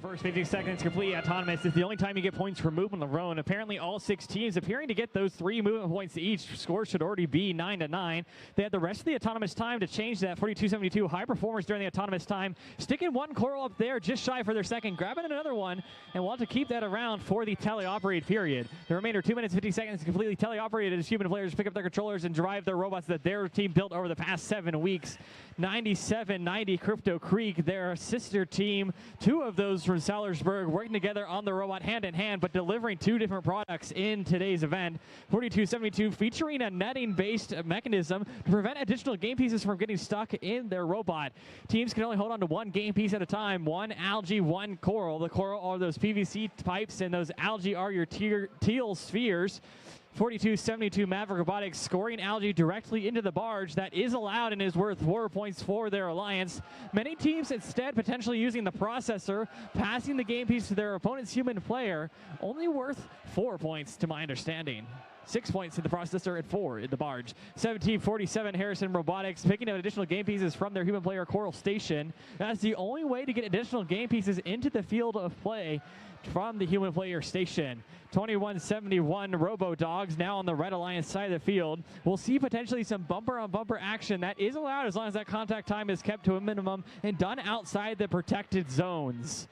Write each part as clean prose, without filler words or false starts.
First 50 seconds complete. Autonomous is the only time you get points for movement alone. Apparently all 6 teams appearing to get those 3 movement points each. Score should already be 9-9. They had the rest of the autonomous time to change that. 42-72 high performers during the autonomous time. Sticking one coral up there just shy for their second. Grabbing another one and want to keep that around for the teleoperated period. The remainder 2 minutes 50 seconds completely teleoperated as human players pick up their controllers and drive their robots that their team built over the past 7 weeks. 97-90 Crypto Creek, their sister team. 2 of those from Sellersburg working together on the robot hand in hand, but delivering 2 different products in today's event. 42-72 featuring a netting-based mechanism to prevent additional game pieces from getting stuck in their robot. Teams can only hold on to 1 game piece at a time. 1 algae, 1 coral. The coral are those PVC pipes, and those algae are your teal spheres. 42-72 Maverick Robotics scoring algae directly into the barge. That is allowed and is worth 4 points for their alliance. Many teams instead potentially using the processor, passing the game piece to their opponent's human player, only worth 4 points to my understanding. 6 points in the processor and 4 in the barge. 17-47 Harrison Robotics picking up additional game pieces from their human player Coral Station. That's the only way to get additional game pieces into the field of play from the human player station. 21-71 Robo Dogs now on the Red Alliance side of the field. We'll see potentially some bumper-on-bumper action that is allowed as long as that contact time is kept to a minimum and done outside the protected zones.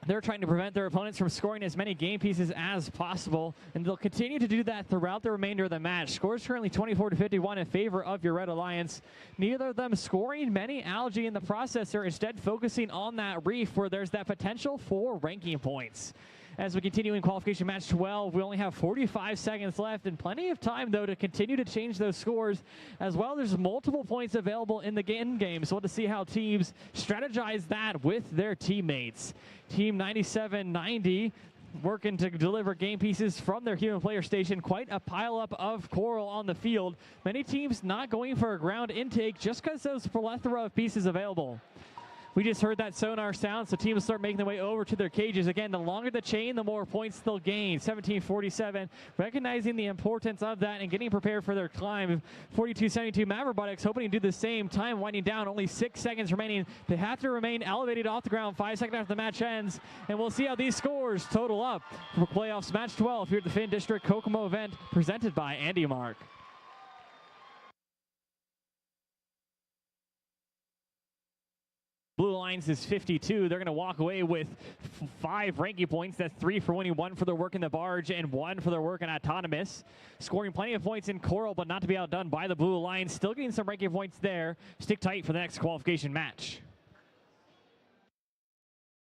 They're trying to prevent their opponents from scoring as many game pieces as possible, and they'll continue to do that throughout the remainder of the match. Scores currently 24-51 in favor of your Red Alliance. Neither of them scoring many algae in the processor, instead focusing on that reef where there's that potential for ranking points. As we continue in qualification match 12, we only have 45 seconds left and plenty of time, though, to continue to change those scores. As well, there's multiple points available in the game, so we'll have to see how teams strategize that with their teammates. Team 97-90 working to deliver game pieces from their human player station. Quite a pileup of coral on the field. Many teams not going for a ground intake just because there's a plethora of pieces available. We just heard that sonar sound, so teams start making their way over to their cages. Again, the longer the chain, the more points they'll gain. 17-47, recognizing the importance of that and getting prepared for their climb. 42-72 Maverick Robotics hoping to do the same. Time winding down, only 6 seconds remaining. They have to remain elevated off the ground 5 seconds after the match ends, and we'll see how these scores total up for playoffs match 12 here at the Finn District Kokomo event presented by Andy Mark. Blue Alliance is 52. They're going to walk away with 5 ranking points. That's 3 for winning, 1 for their work in the barge, and 1 for their work in autonomous. Scoring plenty of points in coral, but not to be outdone by the Blue Alliance. Still getting some ranking points there. Stick tight for the next qualification match.